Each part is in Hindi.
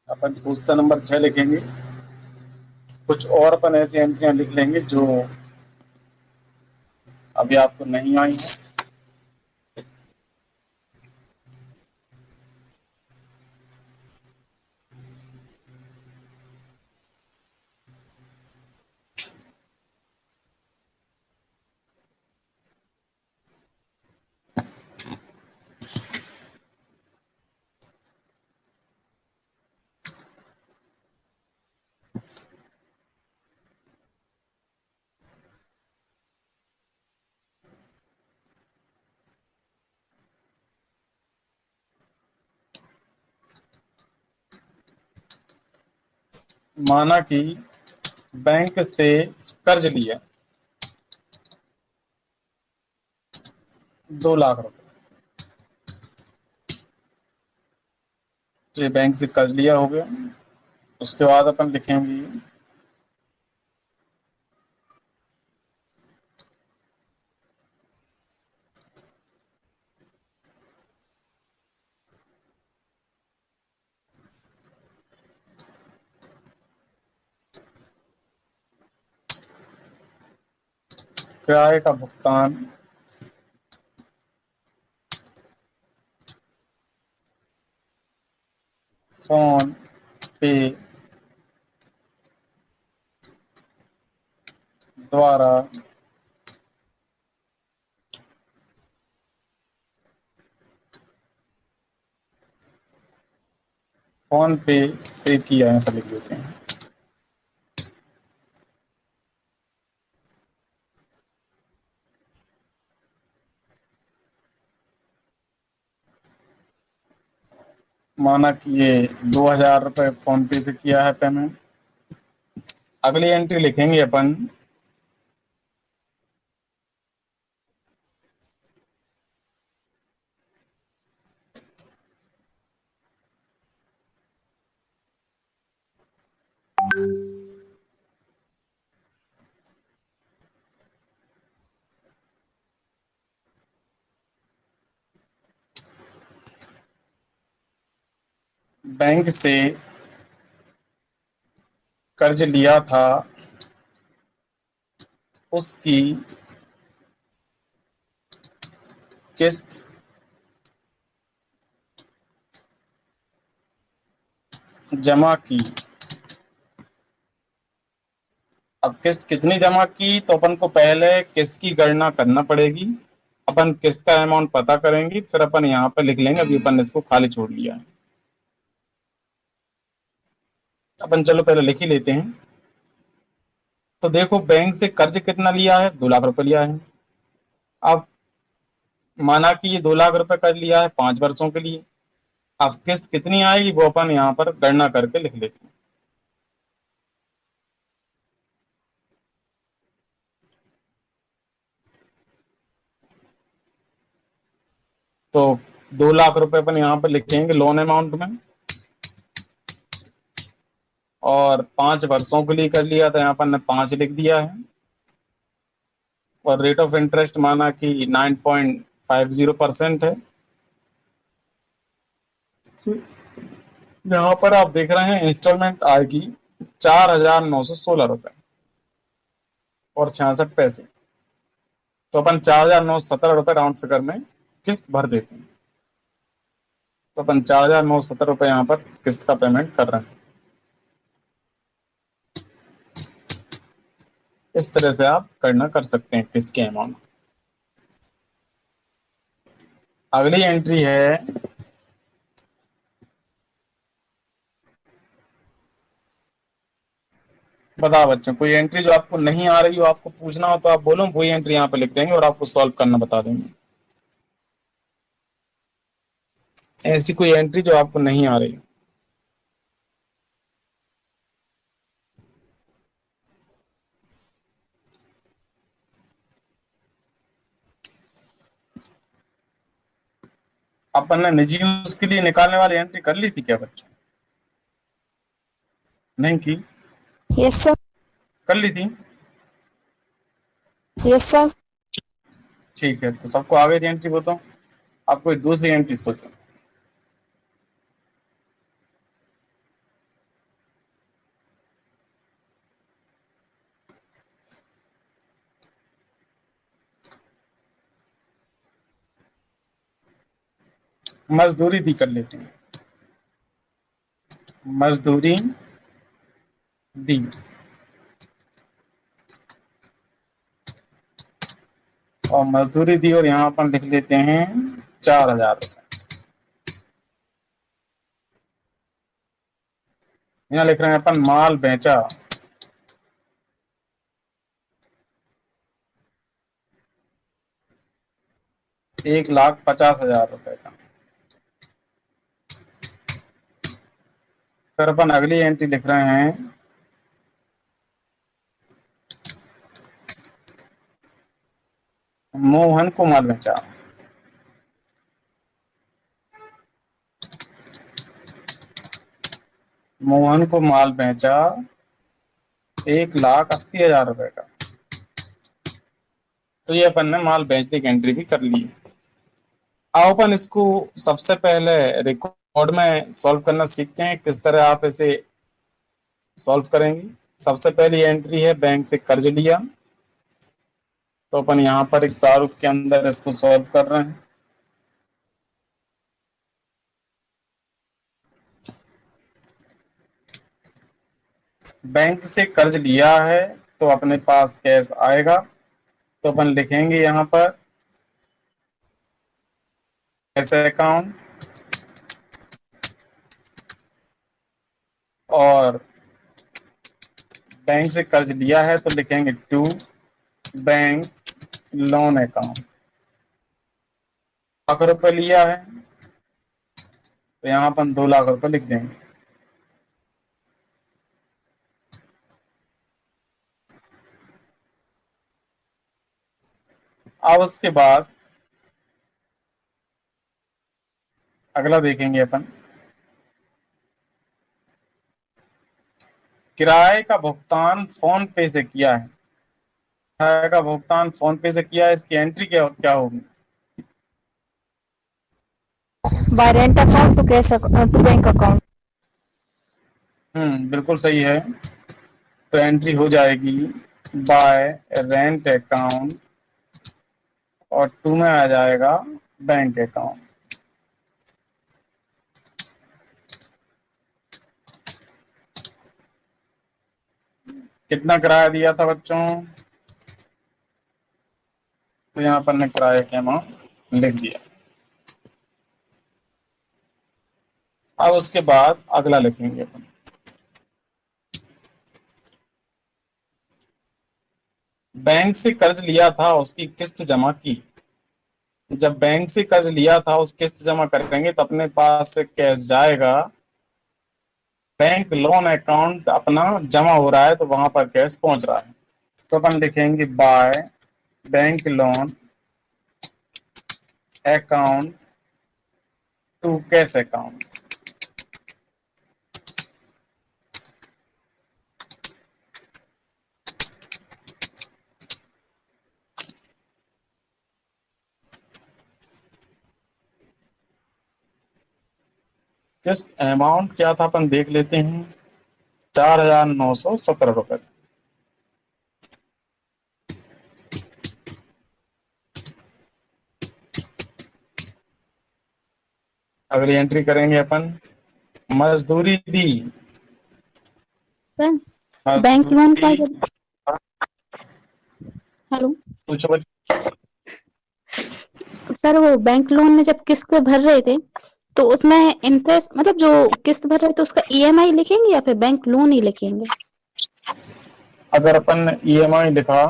अपन क्वेश्चन नंबर 6 लिखेंगे। कुछ और अपन ऐसी एंट्रियां लिख लेंगे जो अभी आपको नहीं आई है। माना कि बैंक से कर्ज लिया 2 लाख रुपए। तो ये बैंक से कर्ज लिया हो गया। उसके बाद अपन लिखेंगे किराए का भुगतान फोन पे द्वारा फोन पे से किया, ऐसा लिख देते हैं। माना कि ये 2,000 रुपए फोन पे से किया है पेमेंट। अगली एंट्री लिखेंगे अपन बैंक से कर्ज लिया था उसकी किस्त जमा की। अब किस्त कितनी जमा की तो अपन को पहले किस्त की गणना करना पड़ेगी। अपन किस्त का अमाउंट पता करेंगे, फिर अपन यहाँ पे लिख लेंगे। अभी अपन ने इसको खाली छोड़ लिया है। अपन चलो पहले लिख ही लेते हैं। तो देखो, बैंक से कर्ज कितना लिया है, 2 लाख रुपए लिया है। अब माना कि ये 2 लाख रुपए कर्ज लिया है 5 वर्षों के लिए। अब किस्त कितनी आएगी वो अपन यहाँ पर गणना करके लिख लेते हैं। तो 2 लाख रुपए अपन यहाँ पर लिखेंगे लोन अमाउंट में, और 5 वर्षों के लिए कर लिया था, यहाँ पर ने 5 लिख दिया है। और रेट ऑफ इंटरेस्ट माना कि 9.50% है। यहाँ पर आप देख रहे हैं इंस्टॉलमेंट आएगी 4,916 रुपए और 66 पैसे। तो अपन 4,917 रुपए राउंड फिगर में किस्त भर देते हैं। तो अपन 4,917 रुपए यहाँ पर किस्त का पेमेंट कर रहे हैं। इस तरह से आप गणना कर सकते हैं किस्त के अमाउंट। अगली एंट्री है बताओ बच्चों, कोई एंट्री जो आपको नहीं आ रही हो, आपको पूछना हो तो आप बोलो, वही एंट्री यहाँ पे लिख देंगे और आपको सॉल्व करना बता देंगे। ऐसी कोई एंट्री जो आपको नहीं आ रही। अपन ने निजी यूज के लिए निकालने वाली एंट्री कर ली थी क्या बच्चों? नहीं की? Yes sir. कर ली थी? Yes sir. ठीक है, तो सबको आ गई थी एंट्री, बताओ। आप कोई दूसरी एंट्री सोचो। मजदूरी दी कर लेते हैं, मजदूरी दी। और मजदूरी दी और यहाँ पर लिख लेते हैं 4,000 रुपये। यहाँ लिख रहे हैं अपन माल बेचा, 1,50,000 रुपए का। फिर अपन अगली एंट्री लिख रहे हैं मोहन को माल बेचा, मोहन को माल बेचा 1,80,000 रुपए का। तो ये अपन ने माल बेचने की एंट्री भी कर ली। आओ अपन इसको सबसे पहले रिकॉर्ड में सॉल्व करना सीखते हैं, किस तरह आप इसे सॉल्व करेंगे। सबसे पहली एंट्री है बैंक से कर्ज लिया, तो अपन यहाँ पर एक प्रारूप के अंदर इसको सॉल्व कर रहे हैं। बैंक से कर्ज लिया है तो अपने पास कैश आएगा, तो अपन लिखेंगे यहाँ पर कैश अकाउंट, और बैंक से कर्ज लिया है तो लिखेंगे to bank loan account. Lakh रुपए लिया है तो यहाँ अपन 2 लाख रुपए लिख देंगे। अब उसके बाद अगला देखेंगे अपन, किराए का भुगतान फोन पे से किया है, किराए का भुगतान फोन पे से किया है, इसकी एंट्री क्या क्या होगी? By rent account to cash to bank account. बिल्कुल सही है। तो एंट्री हो जाएगी बाय रेंट अकाउंट और टू में आ जाएगा बैंक अकाउंट। कितना किराया दिया था बच्चों? तो यहाँ पर ने किराए के अमाउंट लिख दिया। अब उसके बाद अगला लिखेंगे अपन, बैंक से कर्ज लिया था उसकी किस्त जमा की। जब बैंक से कर्ज लिया था उस किस्त जमा करेंगे तो अपने पास से कैश जाएगा, बैंक लोन अकाउंट अपना जमा हो रहा है तो वहां पर कैश पहुंच रहा है, तो अपन लिखेंगे by bank loan account to cash account. किस्त अमाउंट क्या था अपन देख लेते हैं, 4,917 रुपए। अगली एंट्री करेंगे अपन, मजदूरी दी। बैंक लोन का जब हेलो पूछो सर, वो बैंक लोन में जब किस्त भर रहे थे तो उसमें इंटरेस्ट मतलब जो किस्त भर रहे थे उसका ईएमआई लिखेंगे या फिर बैंक लोन ही लिखेंगे? अगर अपन ईएमआई लिखा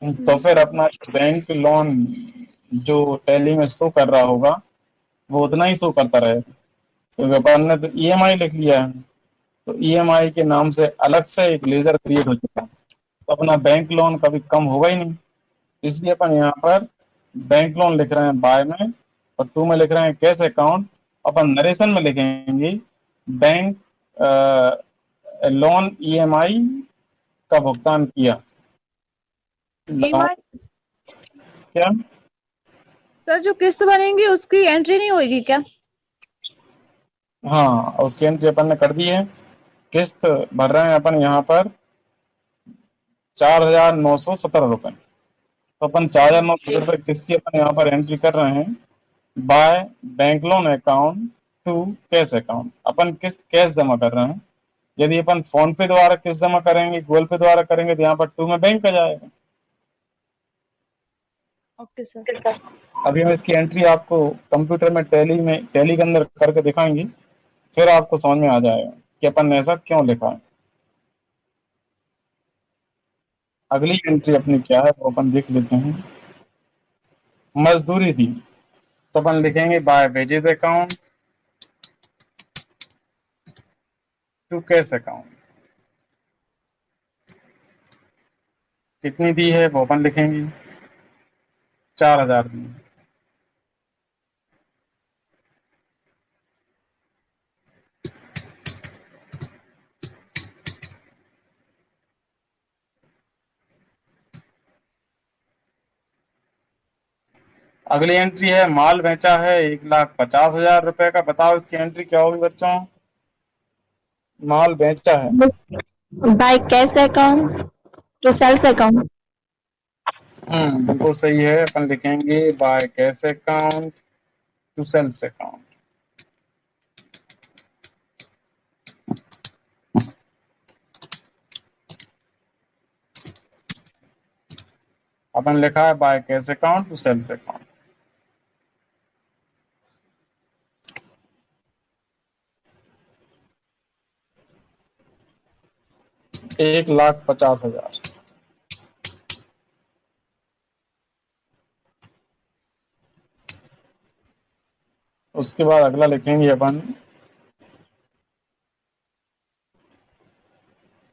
तो फिर अपना बैंक लोन जो टैली में शो कर रहा होगा वो उतना ही शो करता रहेगा, क्योंकि अपन ने तो ईएमआई लिख लिया है, तो ईएमआई के नाम से अलग से एक लेजर क्रिएट हो चुका है, तो अपना बैंक लोन कभी कम होगा ही नहीं। इसलिए अपन यहाँ पर बैंक लोन लिख रहे हैं बाय में, और टू में लिख रहे हैं कैश अकाउंट। अपन नरेशन में लिखेंगे बैंक लोन ईएमआई का भुगतान किया। क्या सर, जो किस्त बनेंगी उसकी एंट्री नहीं होगी क्या? हाँ, उसकी एंट्री अपन ने कर दी है। किस्त भर रहे हैं अपन यहाँ पर 4,917 रुपए, तो अपन 4,917 रुपए किस्त की अपन यहाँ पर एंट्री कर रहे हैं। By bank loan account to cash account. अपन किस्त कैश जमा कर रहे हैं, यदि अपन फोन पे द्वारा किस्त जमा करेंगे, गूगल पे द्वारा करेंगे, तो यहाँ पर टू में बैंक आ जाएगा। Okay sir. अभी हम इसकी एंट्री आपको कंप्यूटर में टैली के अंदर करके दिखाएंगे, फिर आपको समझ में आ जाएगा कि अपन ने ऐसा क्यों लिखा है। अगली एंट्री अपनी क्या है वो अपन देख लेते हैं। मजदूरी दी, तो अपन लिखेंगे by wages account to cash account. कितनी दी है वो अपन लिखेंगे, 4000 दी। अगली एंट्री है माल बेचा है 1,50,000 रुपए का। बताओ इसकी एंट्री क्या होगी बच्चों। माल बेचा है, by cash account to sales account. बिल्कुल सही है। अपन लिखेंगे by cash account to sales account. अपन लिखा है by cash account to sales account. एक लाख 50,000। उसके बाद अगला लिखेंगे अपन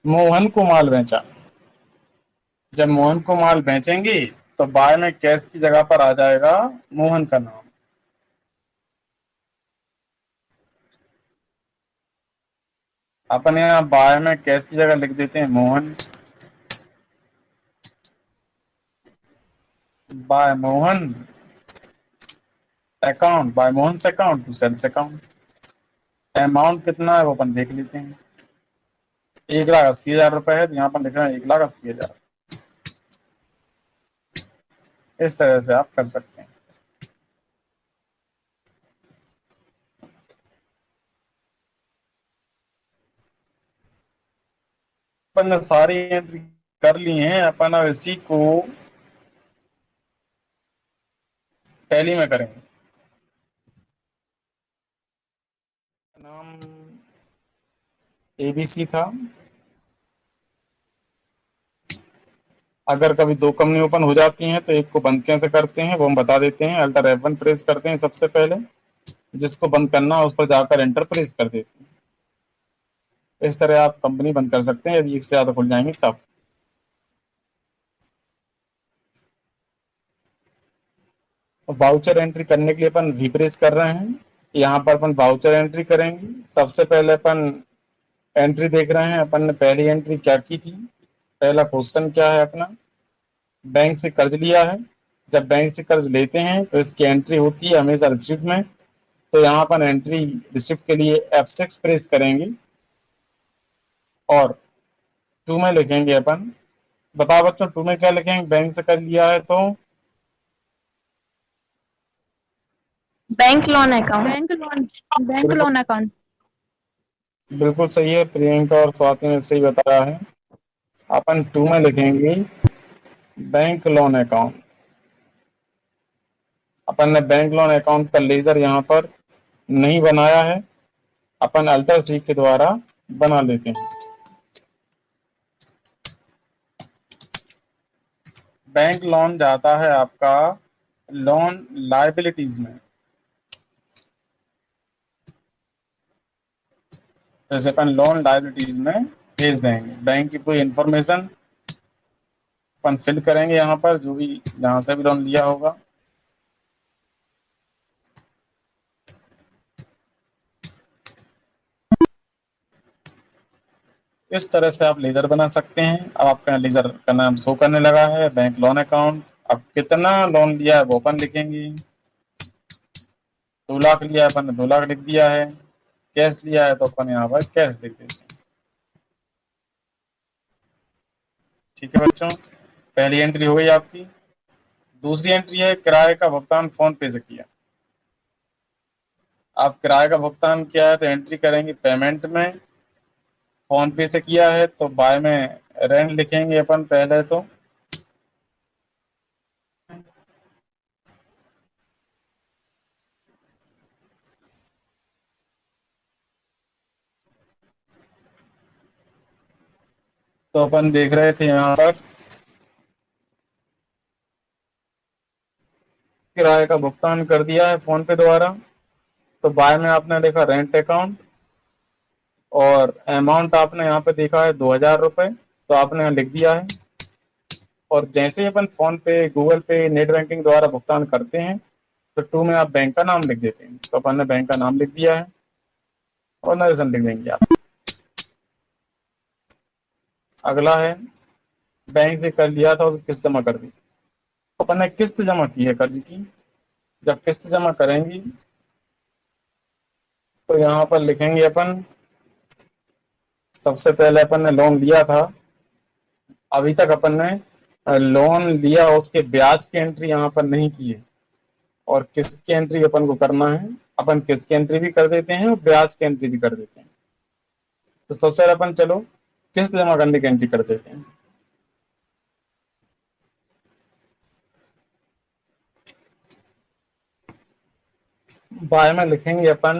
मोहन को माल बेचा। जब मोहन को माल बेचेंगे तो बाय में कैश की जगह पर आ जाएगा मोहन का नाम। अपन यहाँ बाय में कैश की जगह लिख देते हैं Mohan. By Mohan account, by Mohan से account to sales account. Amount कितना है वो अपन देख लेते हैं। 1,80,000 रुपए है, तो यहाँ पर लिख रहे हैं 1,80,000। इस तरह से आप कर सकते हैं। अपन ने सारी एंट्री कर ली हैं। अपन अब इसी को टैली में करेंगे। नाम एबीसी था। अगर कभी दो कंपनी ओपन हो जाती हैं तो एक को बंद कैसे करते हैं वो हम बता देते हैं। अल्टर F1 प्रेस करते हैं सबसे पहले, जिसको बंद करना है उस पर जाकर एंटर प्रेस कर देते हैं। इस तरह आप कंपनी बंद कर सकते हैं यदि एक से ज्यादा खुल जाएंगे तब। वाउचर एंट्री करने के लिए अपन वी प्रेस कर रहे हैं। यहाँ पर अपन वाउचर एंट्री करेंगे। सबसे पहले अपन एंट्री देख रहे हैं। अपन ने पहली एंट्री क्या की थी। पहला क्वेश्चन क्या है अपना, बैंक से कर्ज लिया है। जब बैंक से कर्ज लेते हैं तो इसकी एंट्री होती है हमेशा रिसिप्ट में। तो यहाँ पर एंट्री रिसिप्ट के लिए F6 प्रेस करेंगे और टू में लिखेंगे अपन। बताओ बच्चों टू में क्या लिखेंगे, बैंक से कर्ज लिया है तो bank loan account. Bank loan account. बिल्कुल सही है। प्रियंका और स्वाति ने सही बताया है। अपन टू में लिखेंगे बैंक लोन अकाउंट। अपन ने बैंक लोन अकाउंट का लेजर यहाँ पर नहीं बनाया है, अपन अल्टर सी के द्वारा बना लेते हैं। बैंक लोन जाता है आपका लोन लायबिलिटीज में। जैसे अपन लोन लायबिलिटीज में भेज देंगे। बैंक की कोई इंफॉर्मेशन अपन फिल करेंगे यहाँ पर, जो भी जहाँ से भी लोन लिया होगा। इस तरह से आप लेजर बना सकते हैं। अब आपका लेजर का नाम शो करने लगा है, बैंक लोन अकाउंट। अब कितना लोन लिया है वो अपन लिखेंगे। 2 लाख लिया है अपन ने 2 लाख लिख दिया है। कैश लिया है तो अपन यहाँ पर कैश लिख देते हैं। ठीक है बच्चों, पहली एंट्री हो गई आपकी। दूसरी एंट्री है किराए का भुगतान फोन पे से किया। आप किराए का भुगतान किया है तो एंट्री करेंगे पेमेंट में, फोन पे से किया है तो बाय में रेंट लिखेंगे अपन पहले तो अपन देख रहे थे यहाँ पर किराए का भुगतान कर दिया है फोन पे द्वारा। तो बाय में आपने देखा रेंट अकाउंट, और अमाउंट आपने यहाँ पे देखा है 2000 रुपये, तो आपने यहाँ लिख दिया है। और जैसे ही अपन फोन पे, गूगल पे, नेट बैंकिंग द्वारा भुगतान करते हैं तो टू में आप बैंक का नाम लिख देते हैं, तो अपन ने बैंक का नाम लिख दिया है और नरेशन लिख देंगे आप। अगला है बैंक से कर लिया था उसे किस्त जमा कर दी, अपन ने किस्त जमा की है कर्ज की। जब किस्त जमा करेंगी तो यहाँ पर लिखेंगे अपन, सबसे पहले अपन ने लोन लिया था, अभी तक अपन ने लोन लिया उसके ब्याज की एंट्री यहाँ पर नहीं की है, और किस्त की एंट्री अपन को करना है। अपन किस्त की एंट्री भी कर देते हैं और ब्याज की एंट्री भी कर देते हैं। तो सबसे पहले अपन चलो किस्त जमा करने की एंट्री कर देते हैं। बाय में लिखेंगे अपन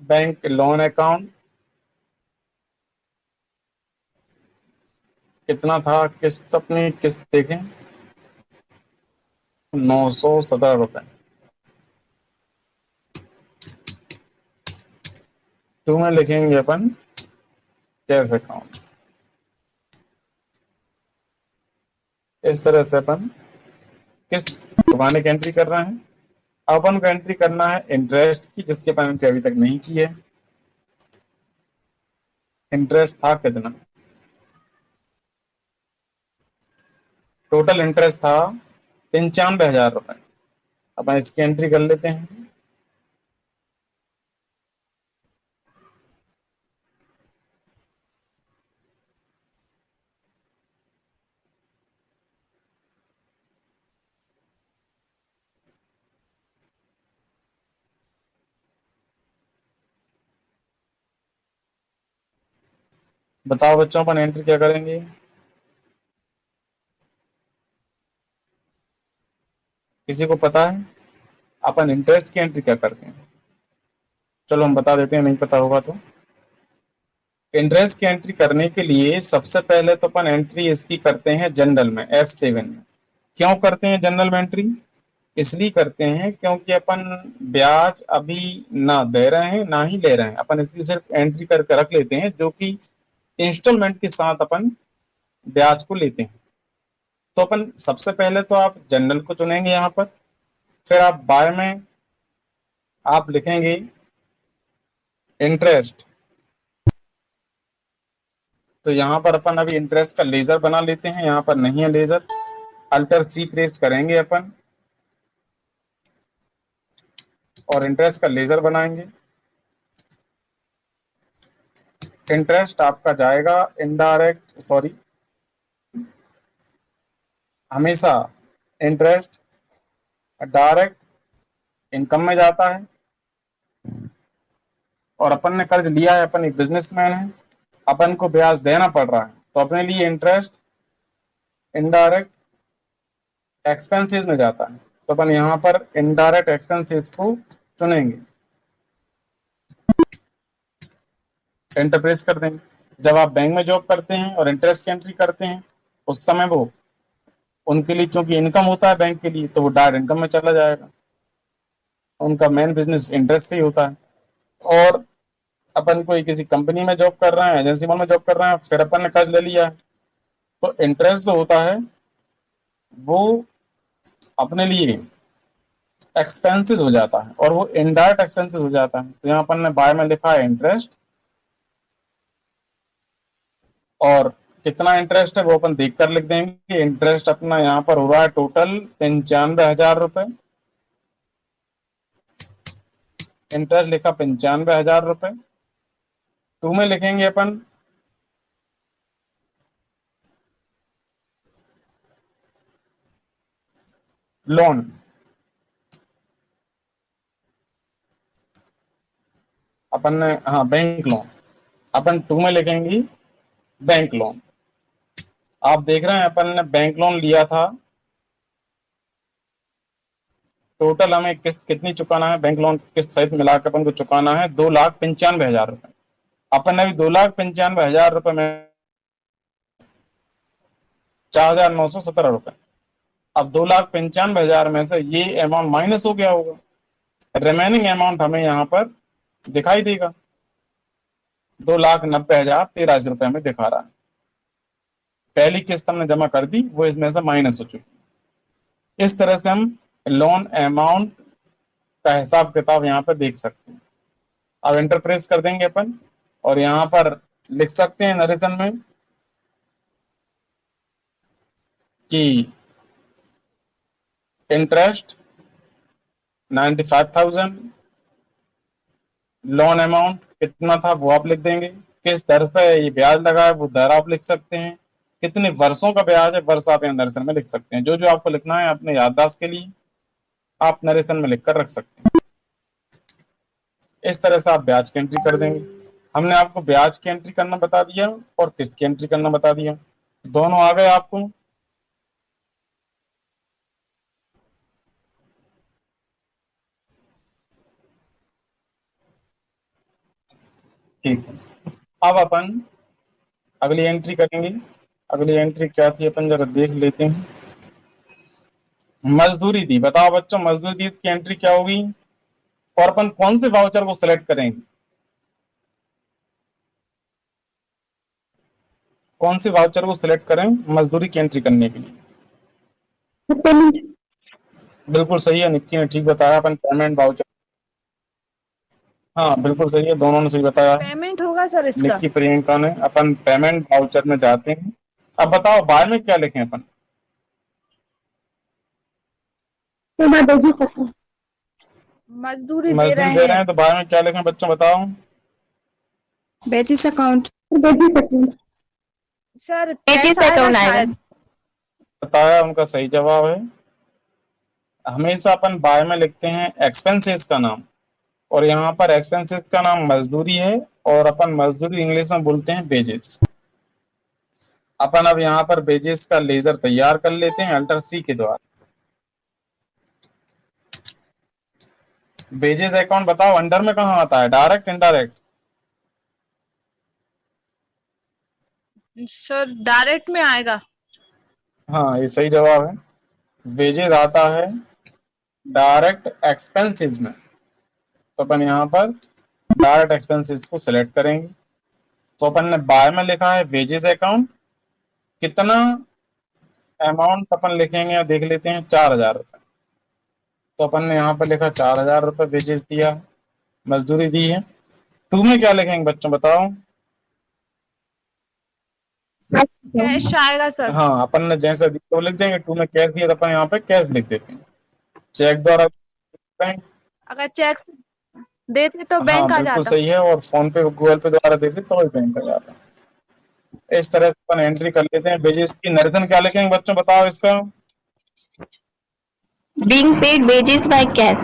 बैंक लोन अकाउंट, कितना था किस्त, अपनी किस्त देखें 917 रुपये। टू में लिखेंगे अपन कैश अकाउंट। इस तरह से अपन किस्त चुकाने की एंट्री कर रहे हैं। अब अपन को एंट्री करना है इंटरेस्ट की, जिसके अपन एंट्री अभी तक नहीं की है। इंटरेस्ट था कितना, टोटल इंटरेस्ट था 95,000 रुपये। अपन इसकी एंट्री कर लेते हैं। बताओ बच्चों, अपन एंट्री क्या करेंगे? किसी को पता है अपन इंटरेस्ट की एंट्री क्या करते हैं? चलो हम बता देते हैं, नहीं पता होगा तो। इंटरेस्ट की एंट्री करने के लिए सबसे पहले तो अपन एंट्री इसकी करते हैं जनरल में, F7 में। क्यों करते हैं जनरल में एंट्री? इसलिए करते हैं क्योंकि अपन ब्याज अभी ना दे रहे हैं ना ही ले रहे हैं, अपन इसकी सिर्फ एंट्री करके रख लेते हैं, जो कि इंस्टॉलमेंट के साथ अपन ब्याज को लेते हैं। तो अपन सबसे पहले तो आप जनरल को चुनेंगे यहाँ पर, फिर आप बाय में आप लिखेंगे इंटरेस्ट। तो यहाँ पर अपन अभी इंटरेस्ट का लेजर बना लेते हैं, यहाँ पर नहीं है लेजर, अल्टर सी प्रेस करेंगे अपन और इंटरेस्ट का लेजर बनाएंगे। इंटरेस्ट आपका जाएगा इनडायरेक्ट, सॉरी, हमेशा इंटरेस्ट डायरेक्ट इनकम में जाता है। और अपन ने कर्ज लिया है, अपन एक बिजनेसमैन है, अपन को ब्याज देना पड़ रहा है, तो अपने लिए इंटरेस्ट इनडायरेक्ट एक्सपेंसेस में जाता है। तो अपन यहाँ पर इनडायरेक्ट एक्सपेंसेस को चुनेंगे, एंटर प्रेस कर देंगे। जब आप बैंक में जॉब करते हैं और इंटरेस्ट की एंट्री करते हैं, उस समय वो उनके लिए चूंकि इनकम होता है बैंक के लिए, तो वो डायरेक्ट इनकम में चला जाएगा। उनका मेन बिजनेस इंटरेस्ट से ही होता है। और अपन कोई किसी कंपनी में जॉब कर रहे हैं, एजेंसी में जॉब कर रहे हैं, फिर अपन ने कर्ज ले लिया है, तो इंटरेस्ट जो होता है वो अपने लिए एक्सपेंसेस हो जाता है और वो इनडायरेक्ट एक्सपेंसेस हो जाता है। तो यहाँ अपन ने बाय में लिखा है इंटरेस्ट, और कितना इंटरेस्ट है वो अपन देख कर लिख देंगे। इंटरेस्ट अपना यहाँ पर हो रहा है टोटल 95,000 रुपये। इंटरेस्ट लिखा 95,000 रुपये। टू में लिखेंगे अपन लोन। अपन ने, हाँ बैंक लोन, अपन 2 में लिखेंगे बैंक लोन। आप देख रहे हैं अपन ने बैंक लोन लिया था, टोटल हमें किस्त कितनी चुकाना है, बैंक लोन किस्त सहित मिलाकर अपन को चुकाना है 2,95,000 रुपए। अपन ने अभी 2,95,000 रुपए में 4,917 रुपए। अब 2,95,000 में से ये अमाउंट माइनस हो गया होगा, रिमेनिंग अमाउंट हमें यहाँ पर दिखाई देगा 2,90,083 रुपए में दिखा रहा है। पहली किस्त हमने जमा कर दी, वो इसमें से माइनस हो चुकी। इस तरह से हम लोन अमाउंट का हिसाब किताब यहाँ पर देख सकते हैं। अब एंटर प्रेस कर देंगे अपन और यहाँ पर लिख सकते हैं नरेशन में कि इंटरेस्ट 95,000, लोन अमाउंट कितना था वो आप लिख देंगे, किस दर पे ये ब्याज लगा है वो दर आप लिख सकते हैं, कितने वर्षों का ब्याज है वर्ष आप यहाँ नरेशन में लिख सकते हैं। जो जो आपको लिखना है अपने याददाश्त के लिए आप नरेशन में लिखकर रख सकते हैं। इस तरह से आप ब्याज की एंट्री कर देंगे। हमने आपको ब्याज की एंट्री करना बता दिया और किस्त की एंट्री करना बता दिया, दोनों आ गए आपको। ठीक है, अब अपन अगली एंट्री करेंगे। अगली एंट्री क्या थी अपन जरा देख लेते हैं। मजदूरी दी, बताओ बच्चों मजदूरी दी, इसकी एंट्री क्या होगी और अपन कौन से वाउचर को सिलेक्ट करेंगे, कौन से वाउचर को सिलेक्ट करें मजदूरी की एंट्री करने के लिए। पेमेंट। बिल्कुल सही है, निक्की ने ठीक बताया, अपन पेमेंट वाउचर। हाँ बिल्कुल सही है, दोनों ने सही बताया। पेमेंट होगा सर इसका। निक्की प्रियंका ने, अपन पेमेंट वाउचर में जाते हैं। अब बताओ बाय में क्या लिखें अपन, मजदूरी दे मजदूरी रहे दे रहे हैं हैं तो बाय में क्या लिखें बच्चों बताओ। बेचिस अकाउंट। सर, बेचिस कैश आएगा अकाउंट आएगा। शायद। बताया, उनका सही जवाब है। हमेशा अपन बाय में लिखते हैं एक्सपेंसेस का नाम, और यहाँ पर एक्सपेंसेस का नाम मजदूरी है और अपन मजदूरी इंग्लिश में बोलते हैं वेजेस। अपन अब यहाँ पर वेजेस का लेजर तैयार कर लेते हैं अल्टर सी के द्वारा। वेजेस अकाउंट बताओ अंडर में कहाँ आता है, डायरेक्ट इनडायरेक्ट। सर डायरेक्ट में आएगा। हाँ ये सही जवाब है, वेजेस आता है डायरेक्ट एक्सपेंसेस में। तो अपन यहाँ पर डायरेक्ट एक्सपेंसेस को सिलेक्ट करेंगे। तो अपन ने बाय में लिखा है वेजेस अकाउंट, कितना अमाउंट अपन लिखेंगे देख लेते हैं, 4,000 रुपए। तो अपन ने यहाँ पर लिखा 4,000 रुपए वेजेस दिया, मजदूरी दी है। टू में क्या लिखेंगे बच्चों बताओ। कैश आएगा सर। हाँ अपन ने जैसा दिया वो लिख देंगे, टू में कैश दिया तो अपन यहाँ पे कैश लिख देते हैं। चेक द्वारा बैंक, अगर चेक देते तो हाँ बैंक आ बिल्कुल जाता। सही है, और फोन पे गूगल पे द्वारा देते तो भी बैंक आ जाता। इस तरह से अपन एंट्री कर लेते हैं वेजेस की। नरेशन क्या लिखेंगे बच्चों बताओ इसका। Being paid wages by cash.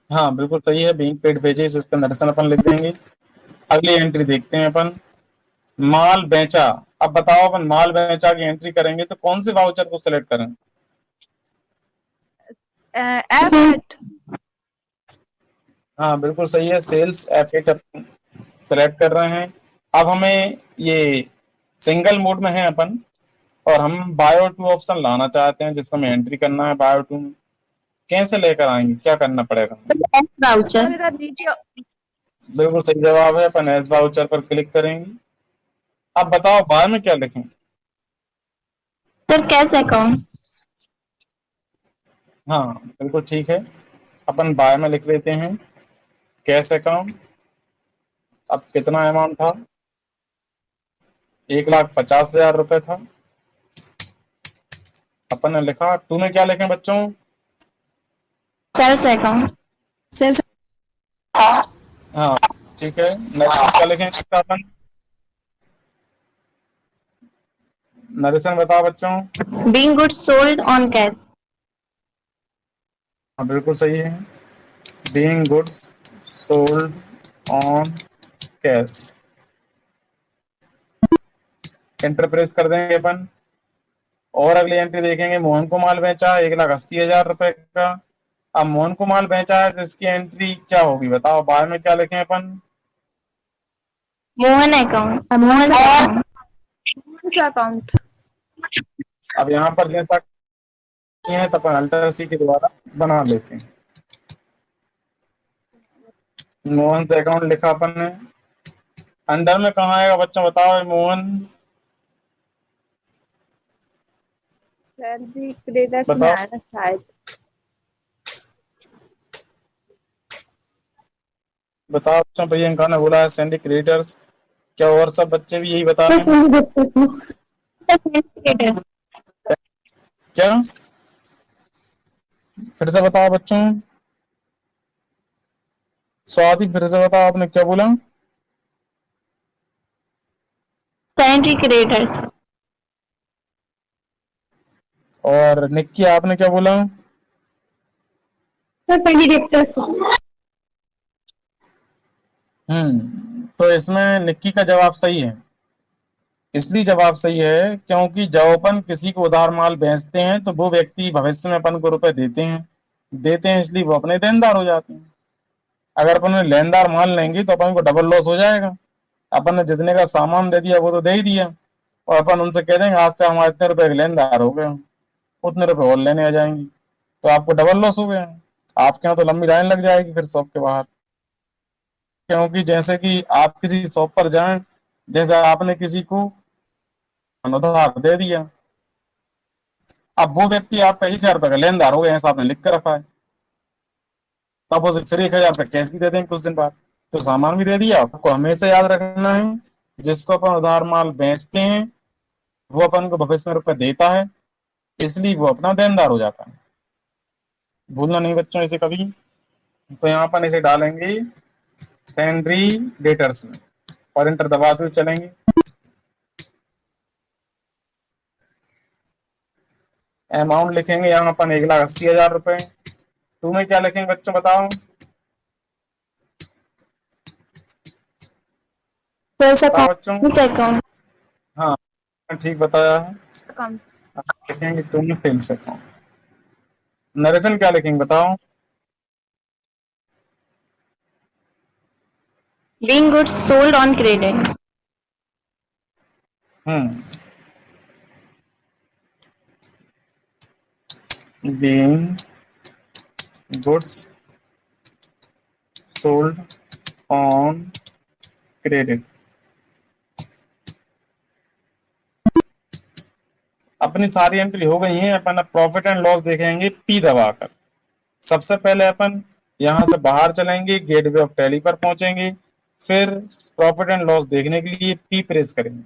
हाँ बिल्कुल सही है, बीइंग पेड वेजेस, इसका नरेशन अपन लिख देंगे। अगली एंट्री देखते हैं अपन, माल बेचा। अब बताओ अपन माल बेचा की एंट्री करेंगे तो कौन से वाउचर को सिलेक्ट करें। एफ हाँ बिल्कुल सही है, सेल्स F8 सेलेक्ट कर रहे हैं। अब हमें ये सिंगल मोड में है अपन, और हम बायो टू ऑप्शन लाना चाहते हैं जिसको हमें एंट्री करना है बायो टू में। कैसे लेकर आएंगे, क्या करना पड़ेगा। S voucher. सर इधर नीचे। बिल्कुल सही जवाब है, अपन एस वाउचर पर क्लिक करेंगे। अब बताओ बाय में क्या लिखें। Sir, cash account. हाँ बिल्कुल ठीक है, अपन बाय में लिख लेते हैं कैश अकाउंट। अब कितना अमाउंट था, 1,50,000 रुपए था। अपन ने लिखा, टू में क्या लिखें बच्चों। Sales account. Sales. हाँ ठीक है, नेक्स्ट क्या लिखें इसका अपन। नरेशन बताओ बच्चों। Being goods sold on cash. हाँ बिल्कुल सही है, being goods sold on cash, enter press कर देंगे अपन। और अगली एंट्री देखेंगे, मोहन को माल बेचा 1,80,000 रुपए का। अब मोहन को माल बेचा है तो इसकी एंट्री क्या होगी बताओ, बाद में क्या लिखें अपन? Mohan account, Mohan account. अब यहाँ पर जैसा है तो अपन अल्टर सी के द्वारा बना लेते हैं। मोहन से अकाउंट लिखा अपन ने, अंडर में कहाँ आएगा बच्चों बताओ मोहन? सैलरी क्रेडिटर्स में बताओ। आएगा शायद। बताओ बच्चों, प्रियंका ने बोला है सैलरी क्रेडिटर्स, क्या और सब बच्चे भी यही बता रहे हैं? क्या फिर से बताओ बच्चों, स्वाति फिर से बताओ आपने क्या बोला? Salary creditors. और निक्की आपने क्या बोला? तो इसमें निक्की का जवाब सही है। इसलिए जवाब सही है क्योंकि जब अपन किसी को उधार माल बेचते हैं तो वो व्यक्ति भविष्य में अपन को रुपए देते हैं, इसलिए वो अपने देनदार हो जाते हैं। अगर अपन लेनदार मान लेंगे तो अपन को डबल लॉस हो जाएगा। अपन ने जितने का सामान दे दिया वो तो दे ही दिया, और अपन उनसे कह देंगे आज से हमारे इतने रुपए के लेनदार हो गए, उतने रुपए और लेने आ जाएंगे, तो आपको डबल लॉस हो गया। आपके यहाँ तो लंबी लाइन लग जाएगी फिर शॉप के बाहर, क्योंकि जैसे कि आप किसी शॉप पर जाएं, जैसे आपने किसी को उधार दे दिया, अब वो व्यक्ति आपका 1,000 रुपए का लेनदार हो गया, ऐसा आपने लिख कर रखा है, तब उसे फिर 1,000 रुपए कैश भी दे देंगे कुछ दिन बाद, तो सामान भी दे दिया। आपको हमेशा याद रखना है, जिसको अपन उधार माल बेचते हैं वो अपन को भविष्य में रुपए देता है, इसलिए वो अपना देनदार हो जाता है। भूलना नहीं बच्चों इसे कभी। तो यहाँ पर इसे डालेंगे सैलरी डेटर्स में और एंटर दबाते हुए चलेंगे। अमाउंट लिखेंगे यहाँ पर 1,80,000 रुपए। टू में क्या लिखेंगे बच्चों बताओ? बताओ बच्चों। अकाउंट। हाँ ठीक बताया है। अकाउंट। लिखेंगे टू में सेल्स अकाउंट। नरेशन क्या लिखेंगे बताओ? Being goods sold on credit. Being goods sold on credit। अपनी सारी एंट्री हो गई है। अपन अब प्रॉफिट एंड लॉस देखेंगे पी दबाकर। सबसे पहले अपन यहां से बाहर चलेंगे, गेटवे ऑफ टैली पर पहुंचेंगे, फिर प्रॉफिट एंड लॉस देखने के लिए पी प्रेस करेंगे।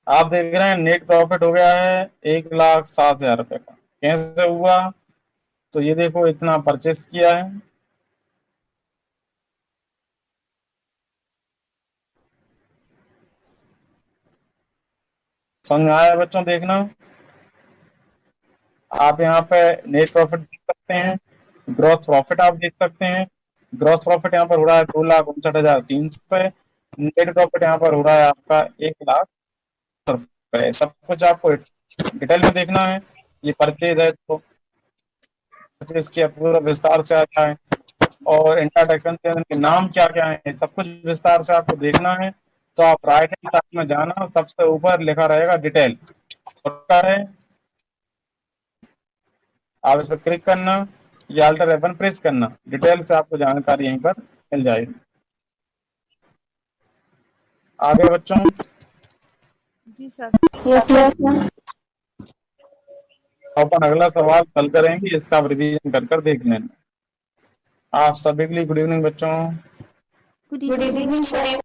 आप देख रहे हैं नेट प्रॉफिट हो गया है 1,07,000 रुपए का। कैसे हुआ? तो ये देखो इतना परचेस किया है, समझ में आया बच्चों? देखना आप यहाँ पे नेट प्रॉफिट देख सकते हैं, ग्रॉस प्रॉफिट आप देख सकते हैं। ग्रॉस प्रॉफिट यहाँ पर हो रहा है 2,59,300 रुपए। नेट प्रॉफिट यहाँ पर हो रहा है आपका 1,00,000 रुपए। सब कुछ आपको डिटेल में देखना है। ये परचेज है तो परचेज किया पूरा विस्तार से आता है, और इंट्रोडक्शन के नाम क्या क्या है सब कुछ विस्तार से आपको देखना है। तो आप राइट हैंड साइड में जाना, सबसे ऊपर लिखा रहेगा डिटेल, है आप इस पर क्लिक करना या अल्टर F1 प्रेस करना, डिटेल से आपको जानकारी यहीं पर मिल जाएगी। आगे बच्चों। जी सर। अपन अगला सवाल कल करेंगे, इसका आप रिवीजन कर देख लेना। आप सभी के लिए गुड इवनिंग बच्चों। Good evening sir.